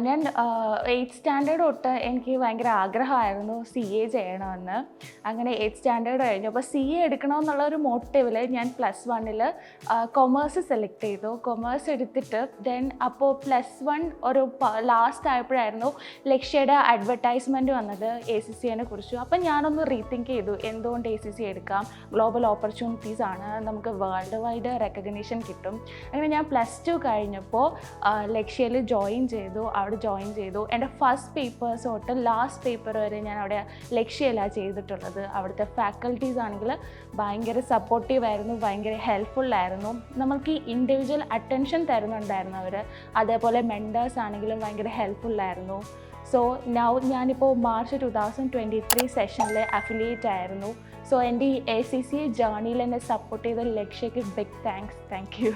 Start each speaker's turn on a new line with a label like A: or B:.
A: ഞാൻ 8th standard തൊട്ട് എനിക്ക് ഭയങ്കര ആഗ്രഹമായിരുന്നു CA ചെയ്യണമെന്ന്. അങ്ങനെ 8th സ്റ്റാൻഡേർഡ് കഴിഞ്ഞു. അപ്പോൾ CA എടുക്കണമെന്നുള്ള ഒരു മോട്ടീവിൽ ഞാൻ +1 കൊമേഴ്സ് സെലക്ട് ചെയ്തു. കൊമേഴ്സ് എടുത്തിട്ട് അപ്പോൾ +1 ഒരു ലാസ്റ്റ് ആയപ്പോഴായിരുന്നു ലക്ഷ്യയുടെ അഡ്വർടൈസ്മെൻറ്റ് വന്നത് ACCA കുറിച്ച്. അപ്പം ഞാനൊന്ന് റീതിങ്ക് ചെയ്തു, എന്തുകൊണ്ട് ACCA എടുക്കാം, ഗ്ലോബൽ ഓപ്പർച്യൂണിറ്റീസ് ആണ്, നമുക്ക് വേൾഡ് വൈഡ് റെക്കഗ്നീഷൻ കിട്ടും. അങ്ങനെ ഞാൻ +2 കഴിഞ്ഞപ്പോൾ ലക്ഷ്യയിൽ അവിടെ ജോയിൻ ചെയ്തു. എൻ്റെ ഫസ്റ്റ് പേപ്പേഴ്സ് തൊട്ട് ലാസ്റ്റ് പേപ്പർ വരെ ഞാൻ അവിടെ ലക്ഷ്യയിലാണ് ചെയ്തിട്ടുള്ളത്. അവിടുത്തെ ഫാക്കൽറ്റീസ് ആണെങ്കിൽ ഭയങ്കര സപ്പോർട്ടീവായിരുന്നു, ഭയങ്കര ഹെൽപ്ഫുള്ളായിരുന്നു. നമുക്ക് ഈ ഇൻഡിവിജ്വൽ അറ്റൻഷൻ തരുന്നുണ്ടായിരുന്നു അവർ. അതേപോലെ മെൻറ്റേഴ്സ് ആണെങ്കിലും ഭയങ്കര ഹെൽപ്ഫുള്ളായിരുന്നു. സോ ഞാനിപ്പോൾ മാർച്ച് 2023 സെഷനിൽ അഫിലിയേറ്റ് ആയിരുന്നു. സോ എൻ്റെ ഈ ACCA ജേർണിയിൽ എന്നെ സപ്പോർട്ട് ചെയ്ത ലക്ഷ്യയ്ക്ക് ബിഗ് താങ്ക്സ്. Thank you.